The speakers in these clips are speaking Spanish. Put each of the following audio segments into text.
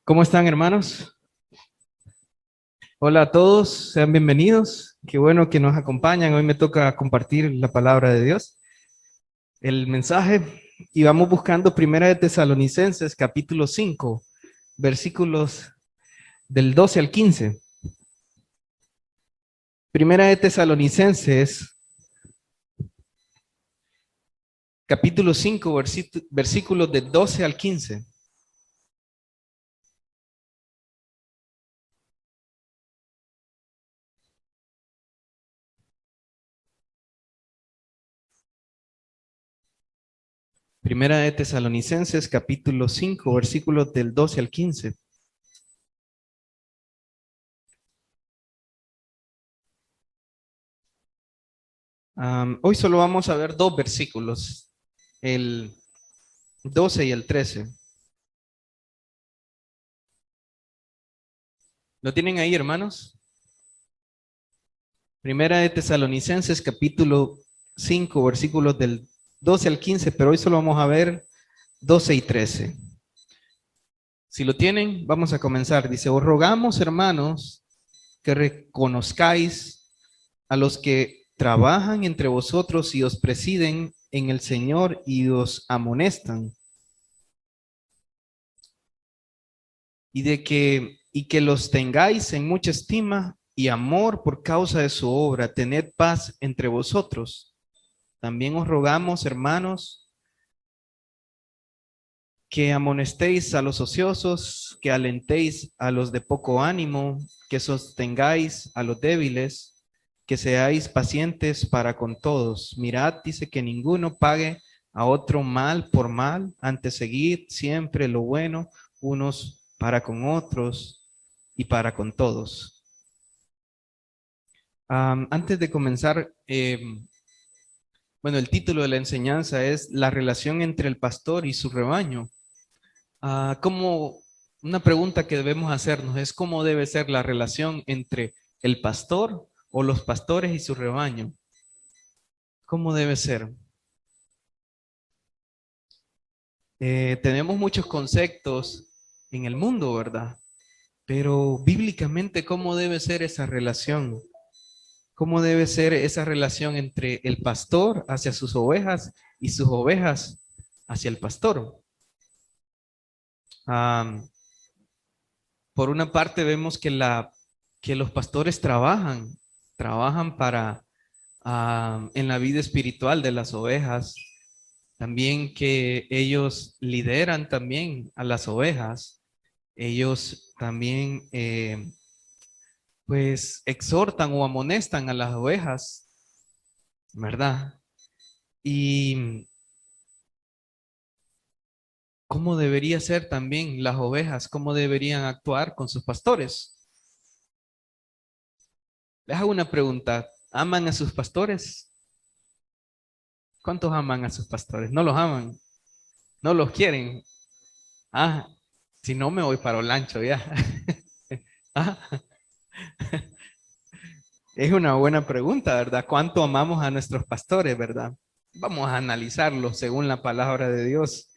¿Cómo están, hermanos? Hola a todos, sean bienvenidos. Qué bueno que nos acompañan. Hoy me toca compartir la palabra de Dios, el mensaje, y vamos buscando Primera de Tesalonicenses, capítulo 5, versículos del 12 al 15. Primera de Tesalonicenses, capítulo 5, versículos del 12 al 15. Primera de Tesalonicenses, capítulo 5, versículos del 12 al 15. Hoy solo vamos a ver dos versículos, el 12 y el 13. ¿Lo tienen ahí, hermanos? Primera de Tesalonicenses, capítulo 5, versículos del 12 al 15, pero hoy solo vamos a ver 12 y 13. Si lo tienen, vamos a comenzar. Dice: os rogamos, hermanos, que reconozcáis a los que trabajan entre vosotros y os presiden en el Señor y os amonestan, y que los tengáis en mucha estima y amor por causa de su obra. Tened paz entre vosotros. También os rogamos, hermanos, que amonestéis a los ociosos, que alentéis a los de poco ánimo, que sostengáis a los débiles, que seáis pacientes para con todos. Mirad, dice, que ninguno pague a otro mal por mal, antes seguid siempre lo bueno unos para con otros y para con todos. Antes de comenzar, bueno, el título de la enseñanza es La relación entre el pastor y su rebaño. Como una pregunta que debemos hacernos es: ¿cómo debe ser la relación entre el pastor o los pastores y su rebaño? ¿Cómo debe ser? Tenemos muchos conceptos en el mundo, ¿verdad? Pero bíblicamente, ¿cómo debe ser esa relación? ¿Cómo debe ser esa relación entre el pastor hacia sus ovejas y sus ovejas hacia el pastor? Ah, por una parte vemos que los pastores trabajan para en la vida espiritual de las ovejas, también que ellos lideran también a las ovejas, ellos también pues exhortan o amonestan a las ovejas, ¿verdad? Y cómo debería ser también las ovejas, cómo deberían actuar con sus pastores. Les hago una pregunta: ¿aman a sus pastores? ¿Cuántos aman a sus pastores? ¿No los aman? ¿No los quieren? Ah, si no me voy para Olancho ya. Ah, es una buena pregunta, ¿verdad? ¿Cuánto amamos a nuestros pastores, verdad? Vamos a analizarlo según la palabra de Dios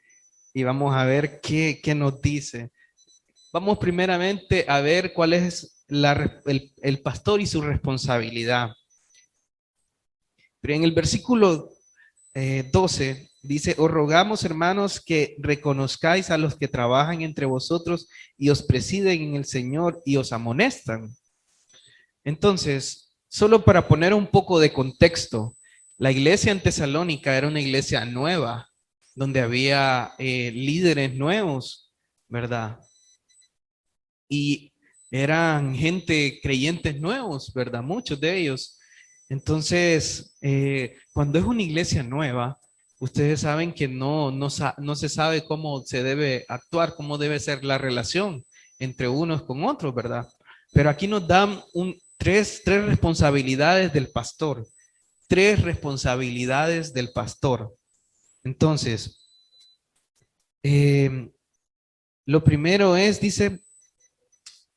y vamos a ver qué nos dice. Vamos primeramente a ver cuál es el pastor y su responsabilidad. Pero en el versículo 12 dice: os rogamos, hermanos, que reconozcáis a los que trabajan entre vosotros y os presiden en el Señor y os amonestan. Entonces, solo para poner un poco de contexto, la iglesia en Tesalónica era una iglesia nueva, donde había líderes nuevos, ¿verdad? Y eran gente, creyentes nuevos, ¿verdad? Muchos de ellos. Entonces, cuando es una iglesia nueva, ustedes saben que no se sabe cómo se debe actuar, cómo debe ser la relación entre unos con otros, ¿verdad? Pero aquí nos dan tres responsabilidades del pastor, tres responsabilidades del pastor. Entonces, eh, lo primero es, dice,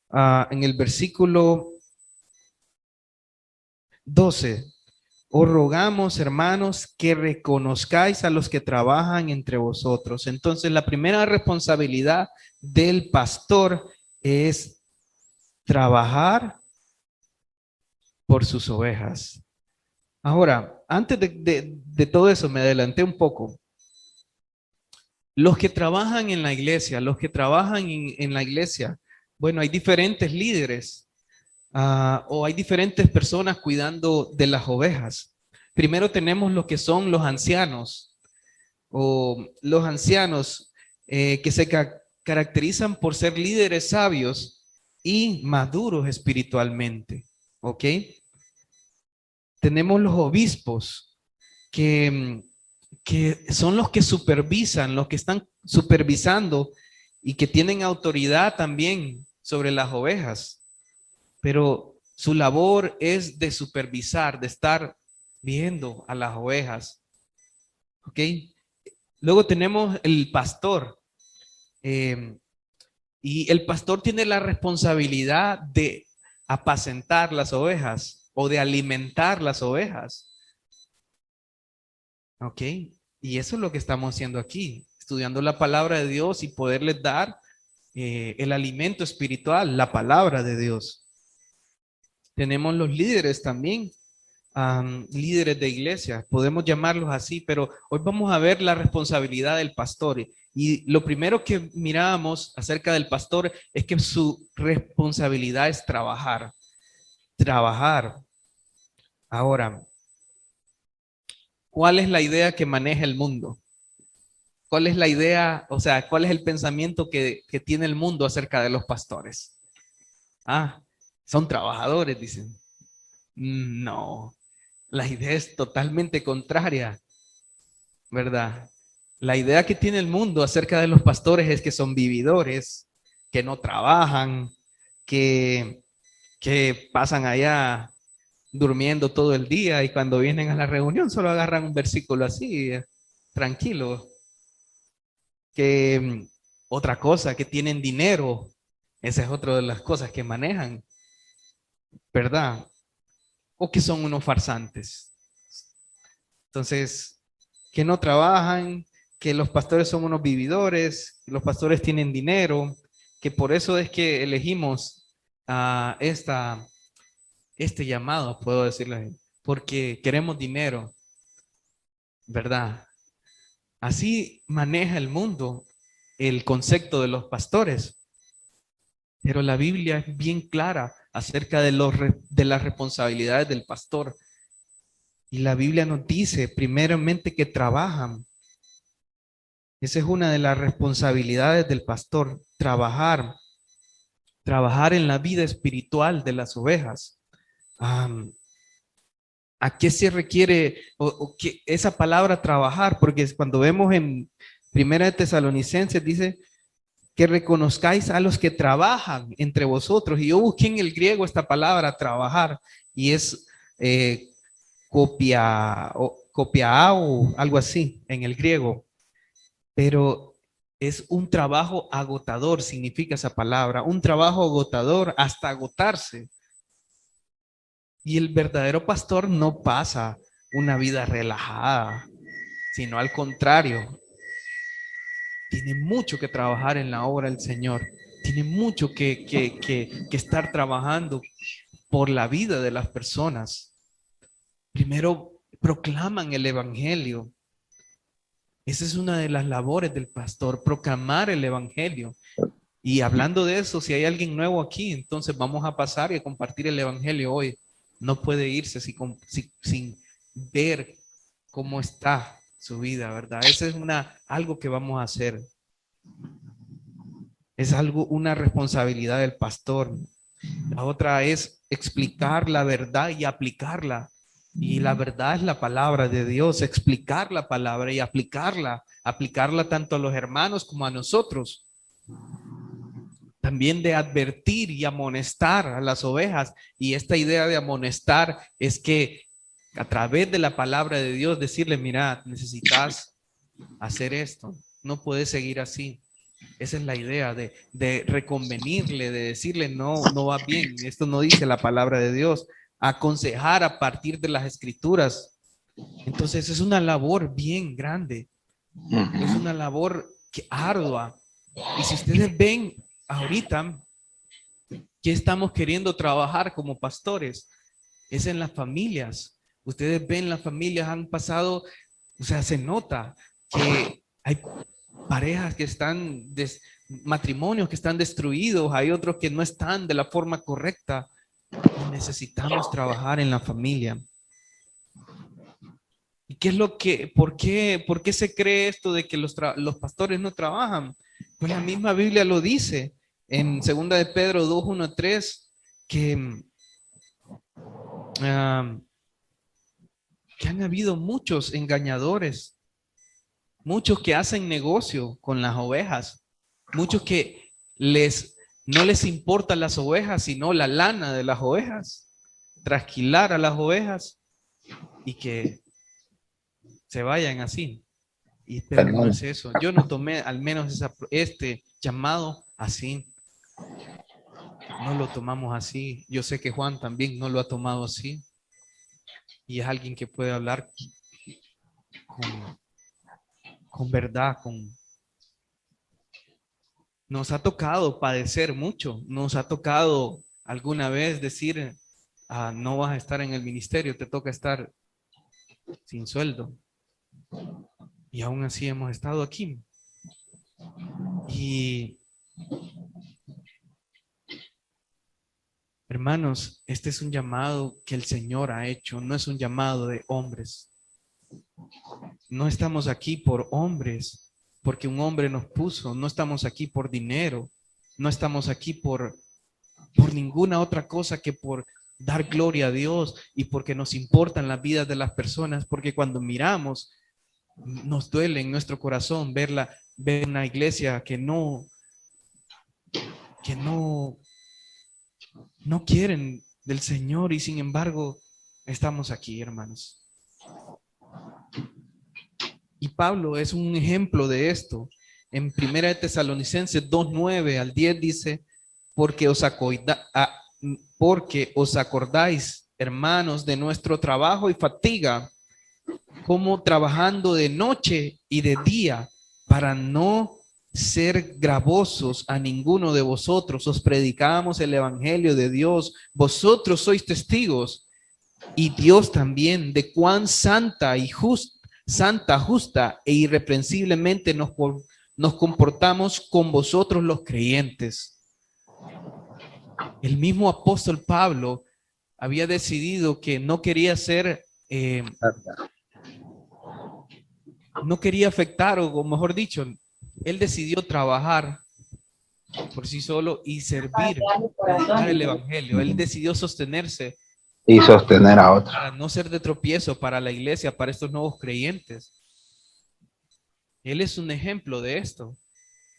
en el versículo 12: os rogamos, hermanos, que reconozcáis a los que trabajan entre vosotros. Entonces, la primera responsabilidad del pastor es trabajar por sus ovejas. Ahora, antes de todo eso, me adelanté un poco. Los que trabajan en la iglesia, en la iglesia, bueno, hay diferentes líderes o hay diferentes personas cuidando de las ovejas. Primero tenemos lo que son los ancianos o los ancianos que se caracterizan por ser líderes sabios y maduros espiritualmente. ¿Ok? Tenemos los obispos que son los que supervisan, los que están supervisando y que tienen autoridad también sobre las ovejas. Pero su labor es de supervisar, de estar viendo a las ovejas. ¿Ok? Luego tenemos el pastor. Y el pastor tiene la responsabilidad de apacentar las ovejas o de alimentar las ovejas. ¿Ok? Y eso es lo que estamos haciendo aquí, estudiando la palabra de Dios y poderles dar el alimento espiritual, la palabra de Dios. Tenemos los líderes también, líderes de iglesia, podemos llamarlos así, pero hoy vamos a ver la responsabilidad del pastor. Y lo primero que mirábamos acerca del pastor es que su responsabilidad es trabajar. Trabajar. Ahora, ¿cuál es la idea que maneja el mundo? ¿Cuál es la idea, o sea, cuál es el pensamiento que tiene el mundo acerca de los pastores? Ah, son trabajadores, dicen. No, la idea es totalmente contraria, ¿verdad? La idea que tiene el mundo acerca de los pastores es que son vividores, que no trabajan, que, que pasan allá durmiendo todo el día y cuando vienen a la reunión solo agarran un versículo así, tranquilo. Que otra cosa, que tienen dinero, esa es otra de las cosas que manejan, ¿verdad? O que son unos farsantes. Entonces, que no trabajan, que los pastores son unos vividores, que los pastores tienen dinero, que por eso es que elegimos a este llamado, puedo decirles, porque queremos dinero, ¿verdad? Así maneja el mundo el concepto de los pastores. Pero la Biblia es bien clara acerca de las responsabilidades del pastor. Y la Biblia nos dice primeramente que trabajan. Esa es una de las responsabilidades del pastor, trabajar, trabajar en la vida espiritual de las ovejas. ¿A qué se requiere o qué, esa palabra trabajar? Porque cuando vemos en Primera de Tesalonicenses dice que reconozcáis a los que trabajan entre vosotros. Y yo busqué en el griego esta palabra trabajar y es eh, copiao, algo así en el griego. Pero es un trabajo agotador, significa esa palabra, un trabajo agotador hasta agotarse. Y el verdadero pastor no pasa una vida relajada, sino al contrario, tiene mucho que trabajar en la obra del Señor, tiene mucho que estar trabajando por la vida de las personas. Primero proclaman el Evangelio. Esa es una de las labores del pastor, proclamar el Evangelio. Y hablando de eso, si hay alguien nuevo aquí, entonces vamos a pasar y a compartir el Evangelio hoy. No puede irse sin ver cómo está su vida, ¿verdad? Esa es algo que vamos a hacer. Es una responsabilidad del pastor. La otra es explicar la verdad y aplicarla. Y la verdad es la palabra de Dios, explicar la palabra y aplicarla tanto a los hermanos como a nosotros. También de advertir y amonestar a las ovejas. Y esta idea de amonestar es que a través de la palabra de Dios decirle, mira, necesitas hacer esto, no puedes seguir así. Esa es la idea de reconvenirle, de decirle, no, no va bien, esto no dice la palabra de Dios. Aconsejar a partir de las escrituras Entonces es una labor bien grande, es Ujú. una labor que ardua. Y si ustedes ven ahorita que estamos queriendo trabajar como pastores, es en las familias. Ustedes ven, las familias han pasado, o sea, se nota que hay parejas que están, matrimonios que están destruidos, hay otros que no están de la forma correcta y necesitamos trabajar en la familia. ¿Y qué es lo que, por qué se cree esto de que los pastores no trabajan? Pues la misma Biblia lo dice en segunda de Pedro 2, 1, 3, que, ah, que han habido muchos engañadores, muchos que hacen negocio con las ovejas, muchos que no les importan las ovejas, sino la lana de las ovejas, trasquilar a las ovejas y que se vayan así. Pero no Perdón. es eso. Yo no tomé al menos este llamado así. No lo tomamos así. Yo sé que Juan también no lo ha tomado así. Y es alguien que puede hablar con, con verdad, nos ha tocado padecer mucho. Nos ha tocado alguna vez decir, no vas a estar en el ministerio, te toca estar sin sueldo. Y aún así hemos estado aquí. Y hermanos, este es un llamado que el Señor ha hecho, no es un llamado de hombres. No estamos aquí por hombres, porque un hombre nos puso, no estamos aquí por dinero, no estamos aquí por ninguna otra cosa que por dar gloria a Dios y porque nos importan las vidas de las personas, porque cuando miramos, nos duele en nuestro corazón ver una iglesia que no quieren del Señor y sin embargo estamos aquí, hermanos. Y Pablo es un ejemplo de esto. En Primera de Tesalonicenses 2:9 al 10 dice, porque porque os acordáis, hermanos, de nuestro trabajo y fatiga, como trabajando de noche y de día, para no ser gravosos a ninguno de vosotros, os predicamos el evangelio de Dios, vosotros sois testigos, y Dios también, de cuán santa, justa e irreprensiblemente nos comportamos con vosotros los creyentes. El mismo apóstol Pablo había decidido que no quería no quería afectar, o mejor dicho, él decidió trabajar por sí solo y servir, predicar el evangelio. Él decidió sostenerse Y sostener a otro. para no ser de tropiezo para la iglesia, para estos nuevos creyentes. Él es un ejemplo de esto.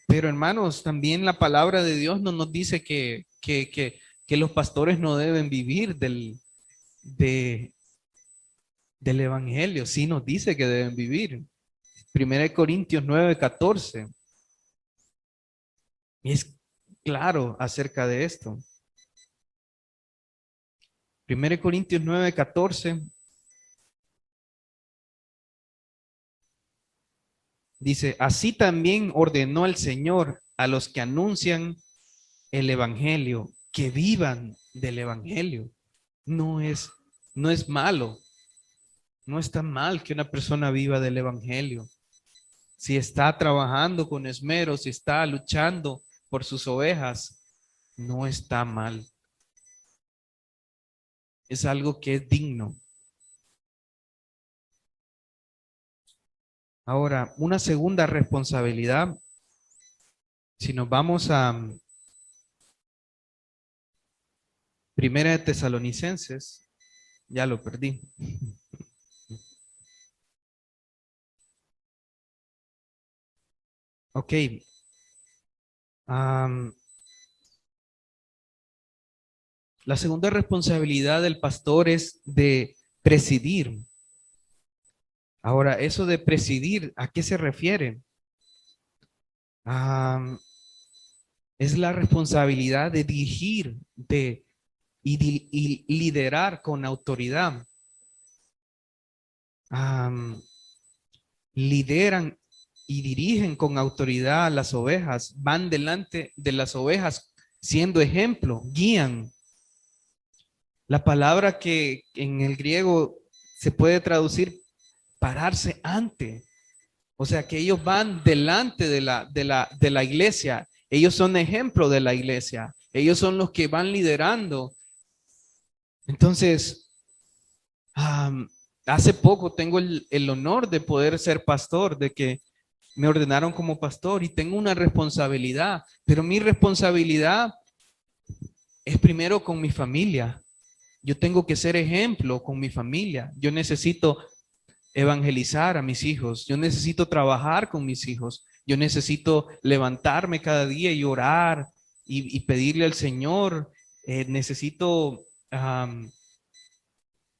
Pero hermanos, también la palabra de Dios no nos dice que los pastores no deben vivir de, del evangelio. Sí nos dice que deben vivir. Primera de Corintios 9:14. Y es claro acerca de esto. Primera de Corintios 9:14 dice, así también ordenó el Señor a los que anuncian el evangelio, que vivan del evangelio. No es, no es malo, no está mal que una persona viva del evangelio. Si está trabajando con esmero, si está luchando por sus ovejas, no está mal. Es algo que es digno. Ahora, una segunda responsabilidad, si nos vamos a Primera de Tesalonicenses, ya lo perdí. Ok. Um, la segunda responsabilidad del pastor es de presidir. Ahora, eso de presidir, ¿a qué se refiere? Es la responsabilidad de dirigir y liderar con autoridad. am, lideran y dirigen con autoridad a las ovejas, van delante de las ovejas siendo ejemplo, guían. La palabra que en el griego se puede traducir pararse ante, o sea que ellos van delante de la iglesia, ellos son ejemplo de la iglesia, ellos son los que van liderando. Entonces, hace poco tengo el honor de poder ser pastor, de que me ordenaron como pastor y tengo una responsabilidad, pero mi responsabilidad es primero con mi familia. Yo tengo que ser ejemplo con mi familia. Yo necesito evangelizar a mis hijos. Yo necesito trabajar con mis hijos. Yo necesito levantarme cada día y orar y pedirle al Señor. Necesito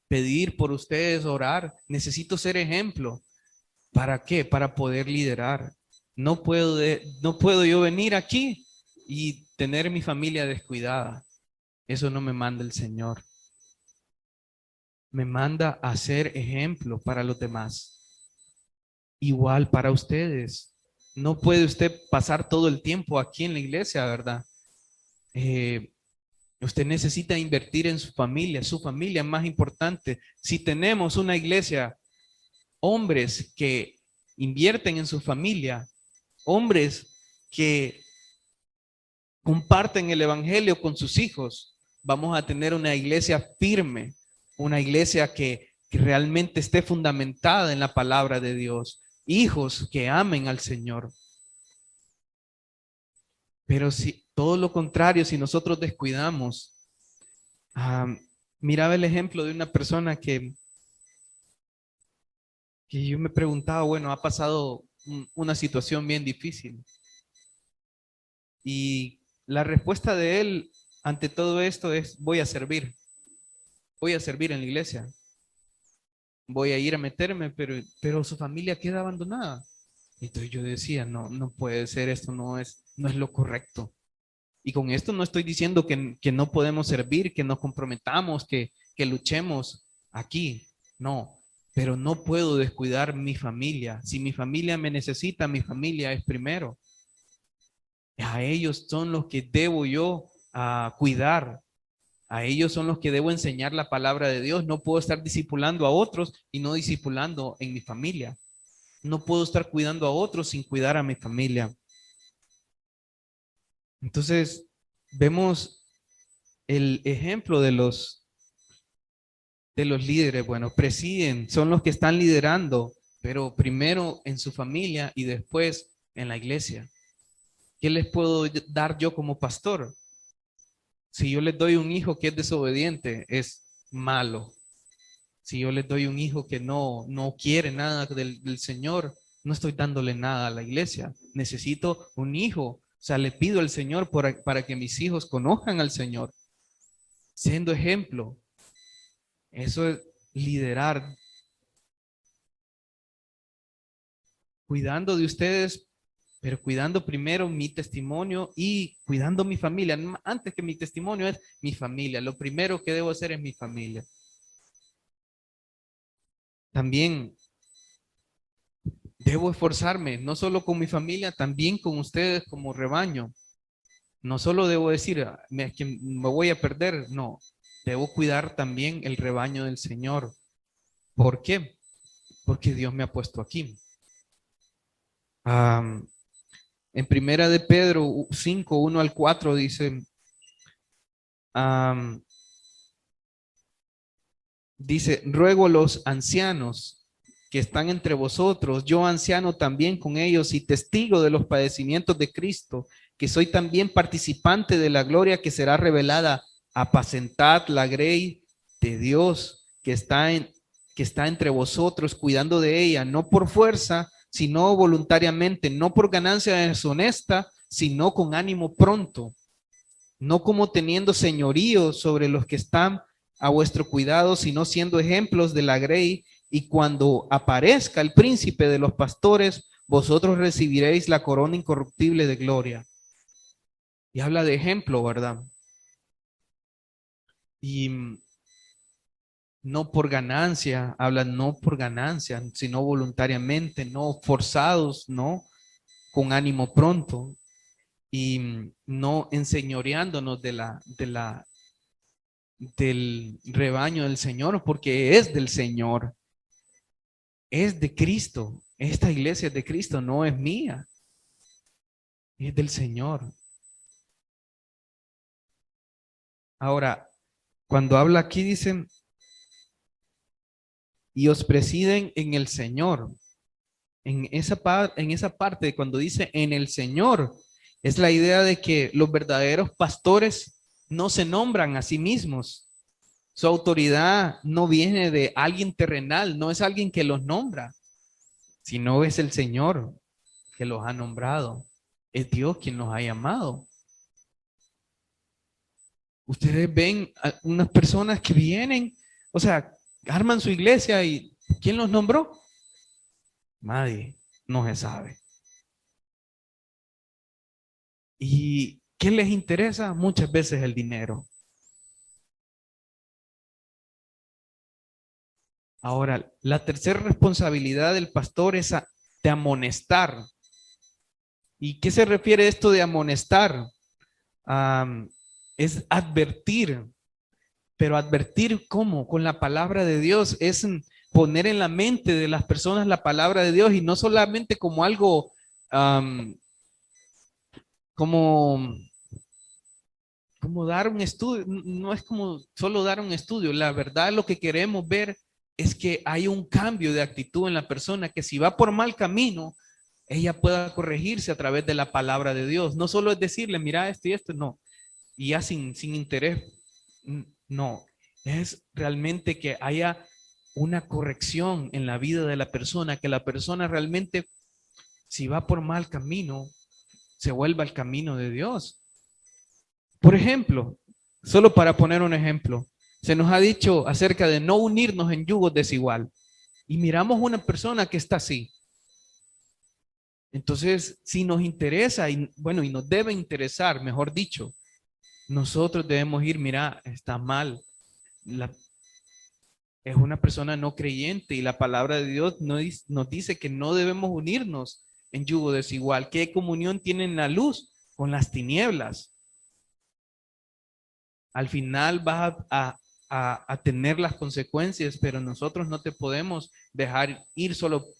pedir por ustedes, orar. Necesito ser ejemplo. ¿Para qué? Para poder liderar. No puedo yo venir aquí y tener mi familia descuidada. Eso no me manda el Señor. Me manda a ser ejemplo para los demás. Igual para ustedes. No puede usted pasar todo el tiempo aquí en la iglesia, ¿verdad? Usted necesita invertir en su familia es más importante. Si tenemos una iglesia, hombres que invierten en su familia, hombres que comparten el evangelio con sus hijos, vamos a tener una iglesia firme, una iglesia que realmente esté fundamentada en la palabra de Dios, hijos que amen al Señor. Pero si todo lo contrario, si nosotros descuidamos, miraba el ejemplo de una persona que yo me preguntaba, bueno, ha pasado una situación bien difícil. Y la respuesta de él ante todo esto es, voy a servir en la iglesia, voy a ir a meterme, pero su familia queda abandonada. Entonces yo decía, no, no puede ser, esto no es lo correcto. Y con esto no estoy diciendo que no podemos servir, que nos comprometamos, que luchemos aquí. No, pero no puedo descuidar mi familia. Si mi familia me necesita, mi familia es primero. A ellos son los que debo yo cuidar. A ellos son los que debo enseñar la palabra de Dios. No puedo estar discipulando a otros y no discipulando en mi familia. No puedo estar cuidando a otros sin cuidar a mi familia. Entonces, vemos el ejemplo de los líderes. Bueno, presiden, son los que están liderando, pero primero en su familia y después en la iglesia. ¿Qué les puedo dar yo como pastor? Si yo les doy un hijo que es desobediente, es malo. Si yo les doy un hijo que no quiere nada del Señor, no estoy dándole nada a la iglesia. Necesito un hijo. O sea, le pido al Señor para que mis hijos conozcan al Señor, siendo ejemplo. Eso es liderar, cuidando de ustedes, pero cuidando primero mi testimonio y cuidando mi familia. Antes que mi testimonio es mi familia. Lo primero que debo hacer es mi familia. También debo esforzarme, no solo con mi familia, también con ustedes como rebaño. No solo debo decir que me voy a perder, no. Debo cuidar también el rebaño del Señor. ¿Por qué? Porque Dios me ha puesto aquí. En primera de Pedro 5, 1 al 4 dice, ruego a los ancianos que están entre vosotros, yo anciano también con ellos y testigo de los padecimientos de Cristo, que soy también participante de la gloria que será revelada. Apacentad la grey de Dios que está entre vosotros, cuidando de ella, no por fuerza, sino voluntariamente, no por ganancia deshonesta, sino con ánimo pronto, no como teniendo señorío sobre los que están a vuestro cuidado, sino siendo ejemplos de la grey, y cuando aparezca el príncipe de los pastores, vosotros recibiréis la corona incorruptible de gloria. Y habla de ejemplo, ¿verdad? Y no por ganancia, hablan no por ganancia, sino voluntariamente, no forzados, no con ánimo pronto y no enseñoreándonos del rebaño del Señor, porque es del Señor, es de Cristo. Esta iglesia es de Cristo, no es mía, es del Señor. Ahora, cuando habla aquí dicen, y os presiden en el Señor. En esa parte, cuando dice en el Señor, es la idea de que los verdaderos pastores no se nombran a sí mismos. Su autoridad no viene de alguien terrenal, no es alguien que los nombra, sino es el Señor que los ha nombrado. Es Dios quien los ha llamado. Ustedes ven a unas personas que vienen, o sea, arman su iglesia y ¿quién los nombró? Nadie, no se sabe. ¿Y qué les interesa? Muchas veces el dinero. Ahora, la tercera responsabilidad del pastor es de amonestar. ¿Y qué se refiere esto de amonestar? Es advertir, pero advertir ¿cómo? Con la palabra de Dios, es poner en la mente de las personas la palabra de Dios y no solamente como algo, como, como dar un estudio, no es como solo dar un estudio, la verdad lo que queremos ver es que hay un cambio de actitud en la persona, que si va por mal camino, ella pueda corregirse a través de la palabra de Dios. No solo es decirle, mira esto y esto, no. Y ya sin interés, no. Es realmente que haya una corrección en la vida de la persona, que la persona realmente, si va por mal camino, se vuelva al camino de Dios. Por ejemplo, solo para poner un ejemplo, se nos ha dicho acerca de no unirnos en yugos desigual. Y miramos una persona que está así. Entonces, si nos interesa, y bueno, y nos debe interesar, mejor dicho, nosotros debemos ir, mira, está mal. Es una persona no creyente y la palabra de Dios nos dice que no debemos unirnos en yugo desigual. ¿Qué comunión tiene la luz con las tinieblas? Al final vas a tener las consecuencias, pero nosotros no te podemos dejar ir solo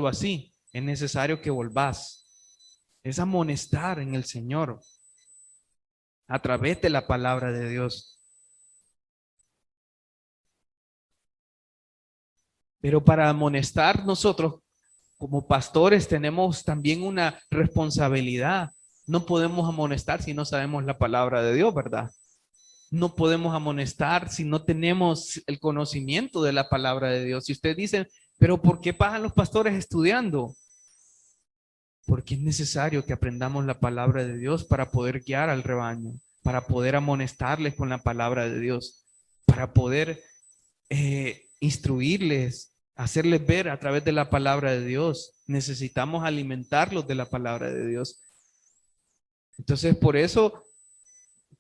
así. Es necesario que volvás. Es amonestar en el Señor a través de la palabra de Dios. Pero para amonestar nosotros como pastores tenemos también una responsabilidad. No podemos amonestar si no sabemos la palabra de Dios, ¿verdad? No podemos amonestar si no tenemos el conocimiento de la palabra de Dios. Si usted dice, pero ¿por qué pasan los pastores estudiando? Porque es necesario que aprendamos la palabra de Dios para poder guiar al rebaño, para poder amonestarles con la palabra de Dios, para poder instruirles, hacerles ver a través de la palabra de Dios. Necesitamos alimentarlos de la palabra de Dios. Entonces, por eso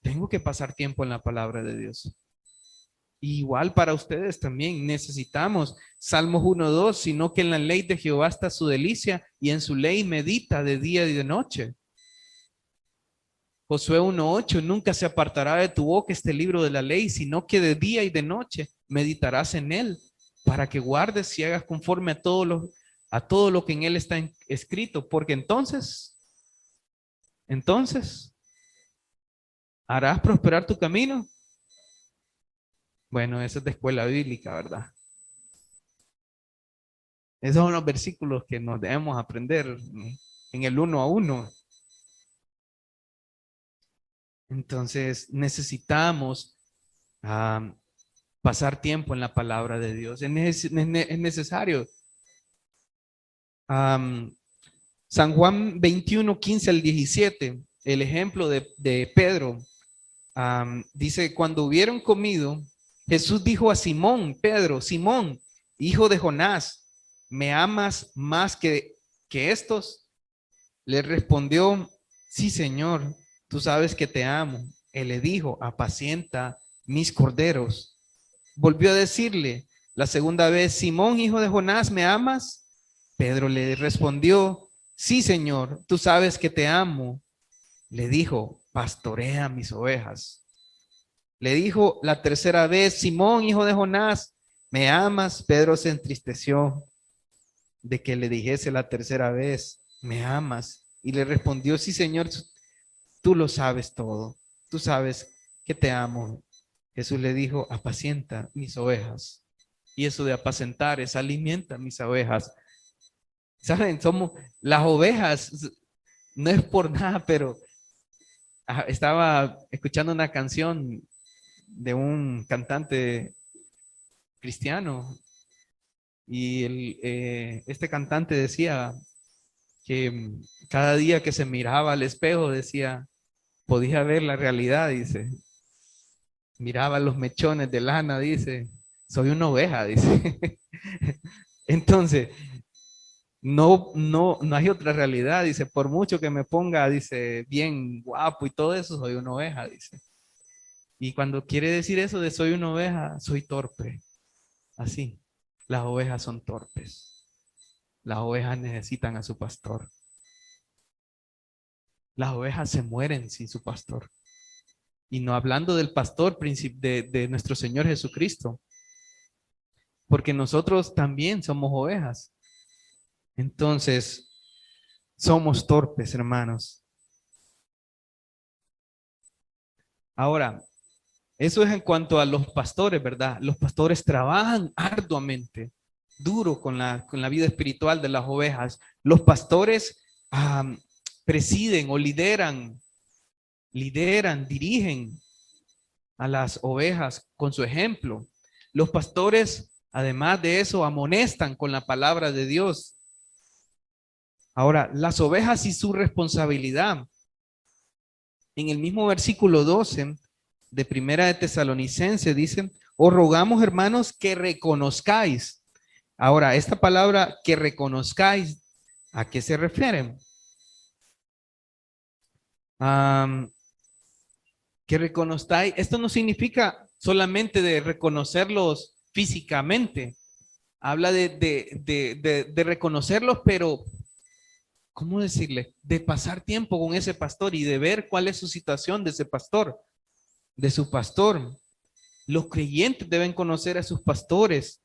tengo que pasar tiempo en la palabra de Dios. Igual para ustedes también necesitamos Salmos 1:2, sino que en la ley de Jehová está su delicia y en su ley medita de día y de noche. Josué 1:8, nunca se apartará de tu boca este libro de la ley, sino que de día y de noche meditarás en él, para que guardes y hagas conforme a todo lo que en él está escrito, porque entonces, harás prosperar tu camino. Bueno, eso es de escuela bíblica, ¿verdad? Esos son los versículos que nos debemos aprender en el 1 a 1. Entonces necesitamos pasar tiempo en la palabra de Dios. Es necesario. San Juan 21:15 al 17, el ejemplo de Pedro, dice, cuando hubieron comido, Jesús dijo a Simón, Pedro, Simón, hijo de Jonás, ¿me amas más que estos? Le respondió, sí, Señor, tú sabes que te amo. Él le dijo, apacienta mis corderos. volvió a decirle la segunda vez, Simón, hijo de Jonás, ¿me amas? Pedro le respondió, sí, Señor, tú sabes que te amo. Le dijo, pastorea mis ovejas. Le dijo la tercera vez, Simón, hijo de Jonás, ¿me amas? Pedro se entristeció de que le dijese la tercera vez, ¿me amas? Y le respondió, sí, Señor, tú lo sabes todo. Tú sabes que te amo. Jesús le dijo, apacienta mis ovejas. Y eso de apacentar es alimenta mis ovejas. ¿Saben? Somos las ovejas, no es por nada, pero estaba escuchando una canción de un cantante cristiano y este cantante decía que cada día que se miraba al espejo decía, podía ver la realidad, dice, miraba los mechones de lana, dice, soy una oveja, dice. Entonces, no hay otra realidad, dice, por mucho que me ponga, dice, bien guapo y todo eso, soy una oveja, dice. Y cuando quiere decir eso de soy una oveja, soy torpe. Así, las ovejas son torpes. Las ovejas necesitan a su pastor. Las ovejas se mueren sin su pastor. Y no hablando del pastor de nuestro Señor Jesucristo, porque nosotros también somos ovejas. Entonces, somos torpes, hermanos. Ahora, eso es en cuanto a los pastores, ¿verdad? Los pastores trabajan arduamente, duro con la vida espiritual de las ovejas. Los pastores presiden o lideran, dirigen a las ovejas con su ejemplo. Los pastores, además de eso, amonestan con la palabra de Dios. Ahora, las ovejas y su responsabilidad. En el mismo versículo 12 de Primera de Tesalonicenses dicen, os rogamos, hermanos, que reconozcáis. Ahora, esta palabra que reconozcáis, ¿a qué se refieren? Que reconozcáis, esto no significa solamente de reconocerlos físicamente, habla de reconocerlos, pero, ¿cómo decirle? De pasar tiempo con ese pastor y de ver cuál es su situación de ese pastor, de su pastor. Los creyentes deben conocer a sus pastores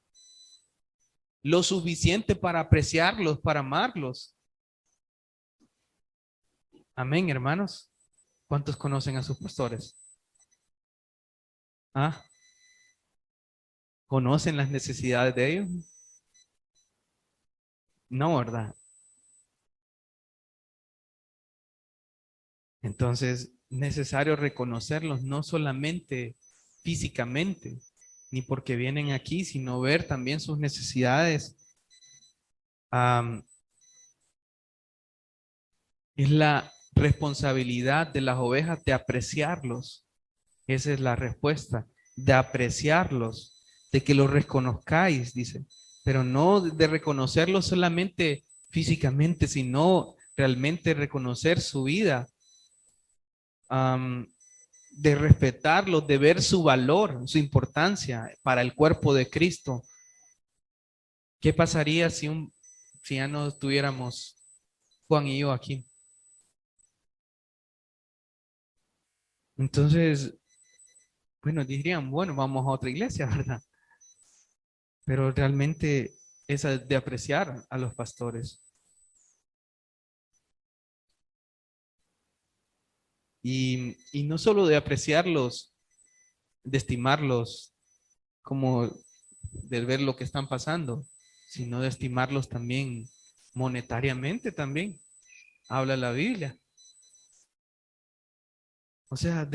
lo suficiente para apreciarlos, para amarlos. Amén, hermanos. ¿Cuántos conocen a sus pastores? ¿Ah? ¿Conocen las necesidades de ellos? No, ¿verdad? Entonces, necesario reconocerlos no solamente físicamente, ni porque vienen aquí, sino ver también sus necesidades. Es la responsabilidad de las ovejas de apreciarlos. Esa es la respuesta, de apreciarlos, de que los reconozcáis, dice, pero no de reconocerlos solamente físicamente, sino realmente reconocer su vida, de respetarlos, de ver su valor, su importancia para el cuerpo de Cristo. ¿Qué pasaría si ya no estuviéramos Juan y yo aquí? Entonces, bueno, dirían, bueno, vamos a otra iglesia, ¿verdad? Pero realmente es de apreciar a los pastores. Y no solo de apreciarlos, de estimarlos, como de ver lo que están pasando, sino de estimarlos también monetariamente también. Habla la Biblia. O sea,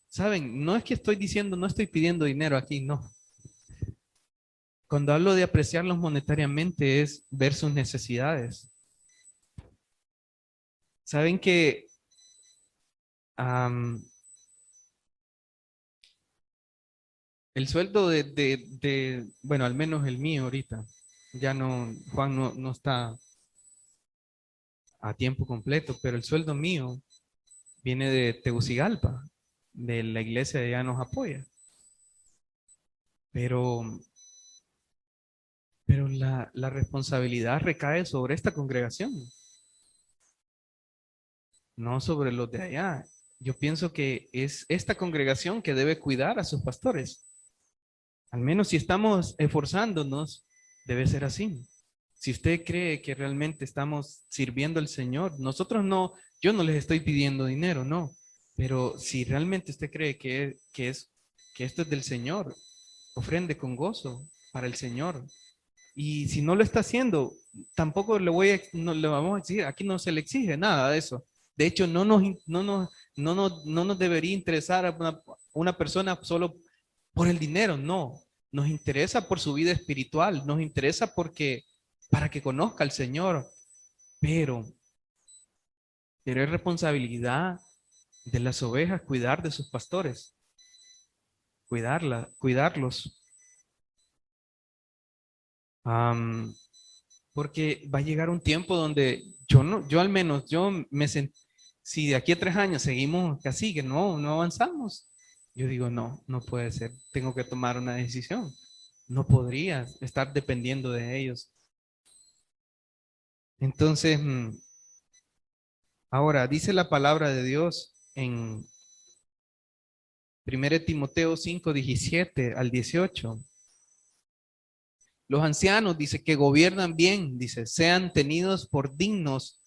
saben, no es que estoy diciendo, no estoy pidiendo dinero aquí, no. Cuando hablo de apreciarlos monetariamente es ver sus necesidades. Saben que el sueldo bueno, al menos el mío ahorita, ya no, Juan no está a tiempo completo, pero el sueldo mío viene de Tegucigalpa, de la iglesia de allá nos apoya. pero, pero la responsabilidad recae sobre esta congregación, no sobre los de allá. Yo pienso que es esta congregación que debe cuidar a sus pastores. Al menos si estamos esforzándonos, debe ser así. Si usted cree que realmente estamos sirviendo al Señor, nosotros no, yo no les estoy pidiendo dinero, no. Pero si realmente usted cree que esto es del Señor, ofrende con gozo para el Señor. Y si no lo está haciendo, tampoco no le vamos a exigir, aquí no se le exige nada de eso. De hecho, no nos debería interesar a una persona solo por el dinero, no. Nos interesa por su vida espiritual, nos interesa para que conozca al Señor, pero, pero es responsabilidad de las ovejas cuidar de sus pastores, cuidarlos. Porque va a llegar un tiempo donde yo al menos, si de aquí a 3 años seguimos así, que no avanzamos, yo digo, no puede ser, tengo que tomar una decisión. No podría estar dependiendo de ellos. Entonces, ahora dice la palabra de Dios en 1 Timoteo 5:17 al 18. Los ancianos, dice, que gobiernan bien, dice, sean tenidos por dignos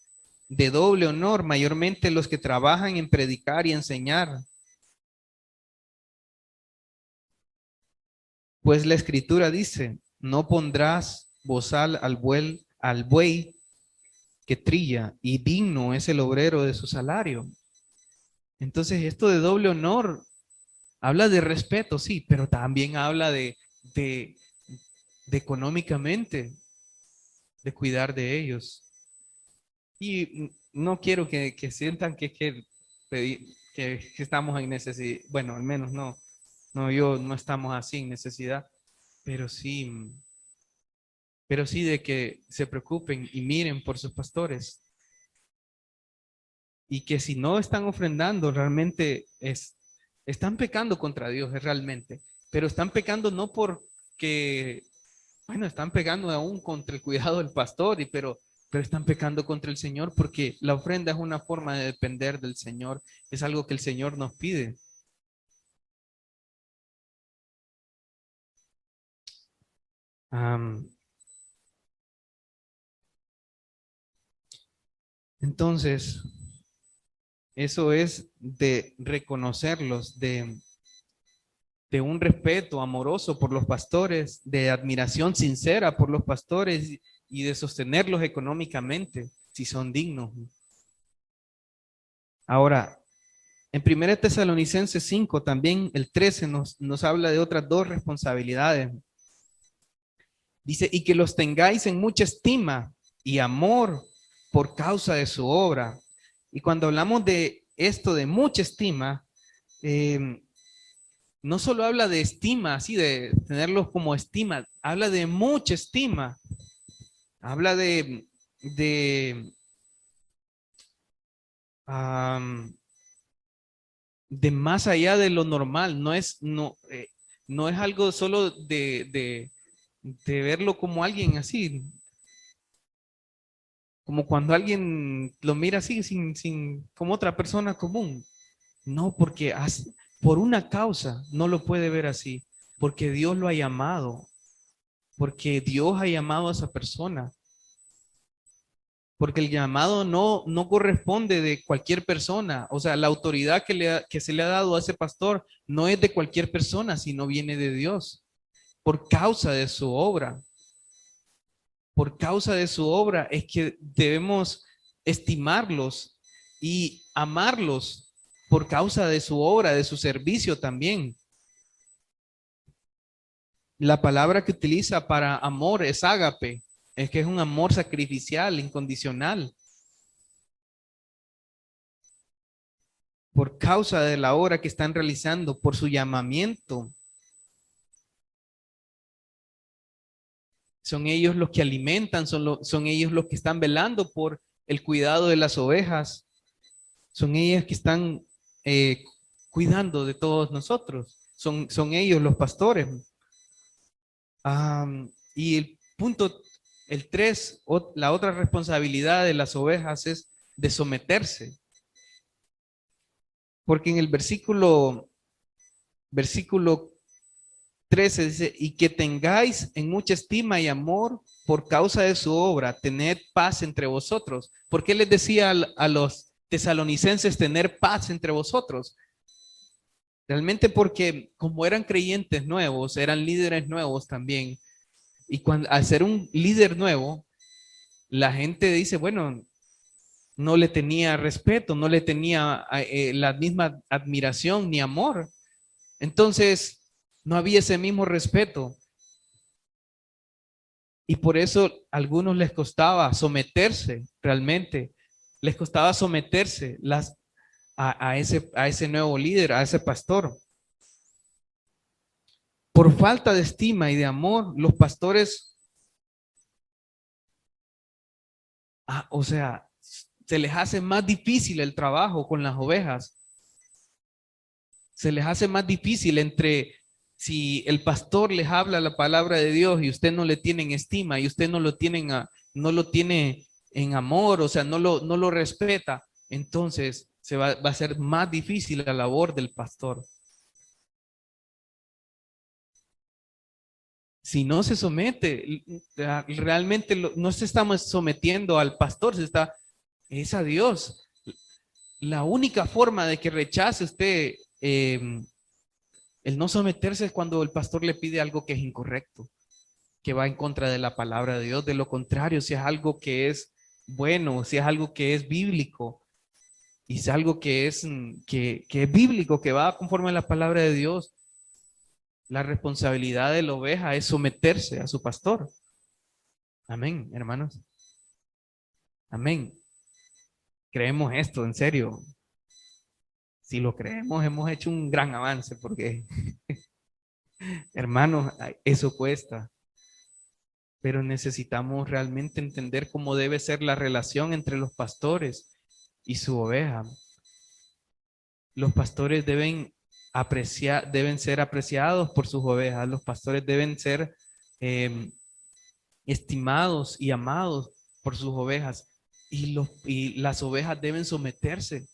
de doble honor, mayormente los que trabajan en predicar y enseñar. Pues la escritura dice, no pondrás bozal al buey que trilla, y digno es el obrero de su salario. Entonces, esto de doble honor habla de respeto, sí, pero también habla de, de económicamente, de cuidar de ellos. Y no quiero que sientan que estamos en necesidad. Bueno, al menos yo no estamos así en necesidad, pero sí, pero sí de que se preocupen y miren por sus pastores. Y que si no están ofrendando, realmente están pecando contra Dios, realmente. Pero están pecando no porque, bueno, están pecando aún contra el cuidado del pastor, pero están pecando contra el Señor porque la ofrenda es una forma de depender del Señor. Es algo que el Señor nos pide. Am, entonces, eso es de reconocerlos, de un respeto amoroso por los pastores, de admiración sincera por los pastores y de sostenerlos económicamente, si son dignos. Ahora, en 1 Tesalonicenses 5, también el 13 nos habla de otras dos responsabilidades. Dice, y que los tengáis en mucha estima y amor por causa de su obra. Y cuando hablamos de esto, de mucha estima, no solo habla de estima, así de tenerlos como estima, habla de mucha estima, habla de, um, de más allá de lo normal, no es algo solo de verlo como alguien así, como cuando alguien lo mira así, como otra persona común. No, porque por una causa no lo puede ver así, porque Dios lo ha llamado, porque Dios ha llamado a esa persona, porque el llamado no corresponde de cualquier persona, o sea, la autoridad que se le ha dado a ese pastor no es de cualquier persona, sino viene de Dios, por causa de su obra. Por causa de su obra es que debemos estimarlos y amarlos por causa de su obra, de su servicio también. La palabra que utiliza para amor es ágape, es que es un amor sacrificial, incondicional. Por causa de la obra que están realizando, por su llamamiento. Son ellos los que alimentan, son ellos los que están velando por el cuidado de las ovejas. Son ellas que están cuidando de todos nosotros. Son ellos los pastores. Y el punto, el 3, la otra responsabilidad de las ovejas es de someterse. Porque en el versículo 13 dice, y que tengáis en mucha estima y amor por causa de su obra, tened paz entre vosotros. ¿Por qué les decía a los tesalonicenses tener paz entre vosotros? Realmente porque como eran creyentes nuevos, eran líderes nuevos también. Y cuando, al ser un líder nuevo, la gente dice, bueno, no le tenía respeto, no le tenía la misma admiración ni amor. Entonces, no había ese mismo respeto. Y por eso a algunos les costaba someterse realmente. Les costaba someterse a ese nuevo líder, a ese pastor. Por falta de estima y de amor, los pastores, o sea, se les hace más difícil el trabajo con las ovejas. Se les hace más difícil entre si el pastor les habla la palabra de Dios y usted no le tiene en estima y usted no lo tiene en amor, o sea, no lo respeta, entonces va a ser más difícil la labor del pastor. Si no se somete, realmente no se estamos sometiendo al pastor, es a Dios. La única forma de que rechace usted el no someterse es cuando el pastor le pide algo que es incorrecto, que va en contra de la palabra de Dios. De lo contrario, si es algo que es bueno, si es algo que es bíblico, y si es algo que es bíblico, que va conforme a la palabra de Dios, la responsabilidad de la oveja es someterse a su pastor. Amén, hermanos. Amén. Creemos esto, en serio. Si lo creemos, hemos hecho un gran avance porque, hermanos, eso cuesta. Pero necesitamos realmente entender cómo debe ser la relación entre los pastores y su oveja. Los pastores deben ser apreciados por sus ovejas. Los pastores deben ser eh, estimados y amados por sus ovejas. Y las ovejas deben someterse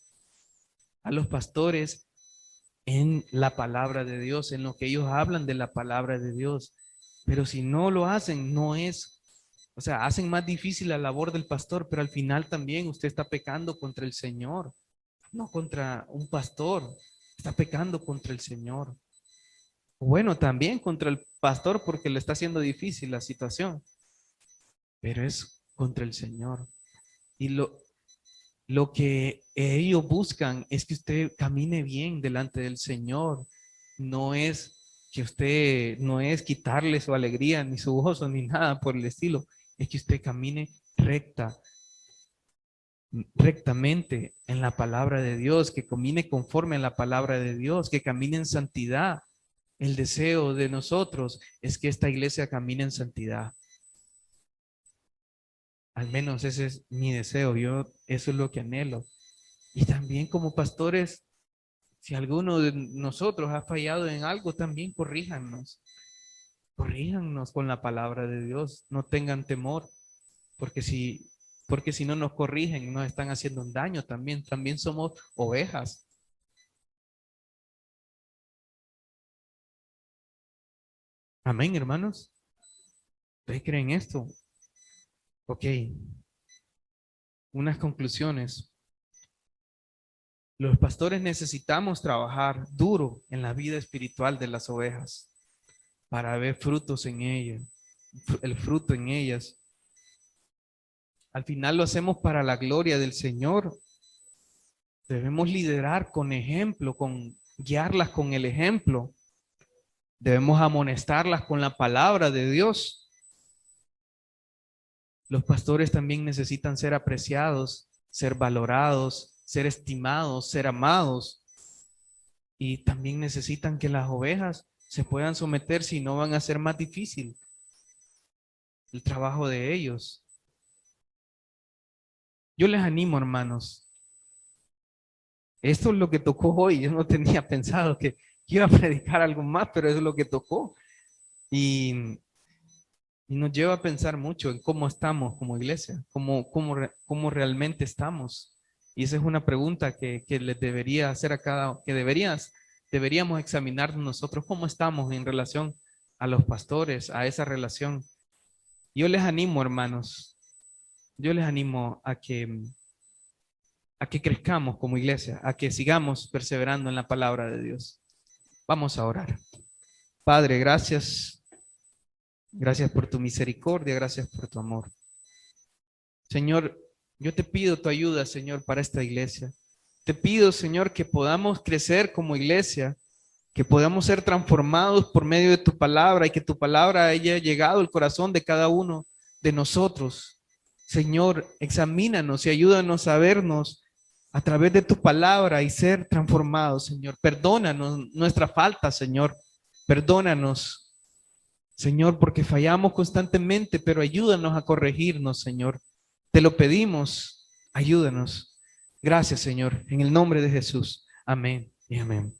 a los pastores en la palabra de Dios, en lo que ellos hablan de la palabra de Dios. Pero si no lo hacen, o sea, hacen más difícil la labor del pastor, pero al final también usted está pecando contra el Señor, no contra un pastor, está pecando contra el Señor. Bueno, también contra el pastor porque le está haciendo difícil la situación, pero es contra el Señor. Y lo que ellos buscan es que usted camine bien delante del Señor. No es no es quitarle su alegría, ni su gozo, ni nada por el estilo. Es que usted camine rectamente en la palabra de Dios, que camine conforme a la palabra de Dios, que camine en santidad. El deseo de nosotros es que esta iglesia camine en santidad. Al menos ese es mi deseo. Eso es lo que anhelo. Y también como pastores, si alguno de nosotros ha fallado en algo, también corríjanos. Corríjanos con la palabra de Dios. No tengan temor, porque porque si no nos corrigen, nos están haciendo un daño también. También somos ovejas. Amén, hermanos. ¿Ustedes creen esto? Ok. Unas conclusiones. Los pastores necesitamos trabajar duro en la vida espiritual de las ovejas para ver frutos en ellas, el fruto en ellas. Al final lo hacemos para la gloria del Señor. Debemos liderar con ejemplo, guiarlas con el ejemplo. Debemos amonestarlas con la palabra de Dios. Los pastores también necesitan ser apreciados, ser valorados, ser estimados, ser amados. Y también necesitan que las ovejas se puedan someter, si no van a ser más difícil el trabajo de ellos. Yo les animo, hermanos. Esto es lo que tocó hoy. Yo no tenía pensado que iba a predicar algo más, pero eso es lo que tocó. Y Y nos lleva a pensar mucho en cómo estamos como iglesia, cómo realmente estamos. Y esa es una pregunta que les debería hacer a deberíamos examinar nosotros cómo estamos en relación a los pastores, a esa relación. Yo les animo, hermanos, yo les animo a que crezcamos como iglesia, a que sigamos perseverando en la palabra de Dios. Vamos a orar. Padre, gracias. Gracias por tu misericordia, gracias por tu amor. Señor, yo te pido tu ayuda, Señor, para esta iglesia. Te pido, Señor, que podamos crecer como iglesia, que podamos ser transformados por medio de tu palabra y que tu palabra haya llegado al corazón de cada uno de nosotros. Señor, examínanos y ayúdanos a vernos a través de tu palabra y ser transformados, Señor. Perdónanos nuestra falta, Señor. Perdónanos, Señor, porque fallamos constantemente, pero ayúdanos a corregirnos, Señor. Te lo pedimos, ayúdanos. Gracias, Señor, en el nombre de Jesús. Amén y amén.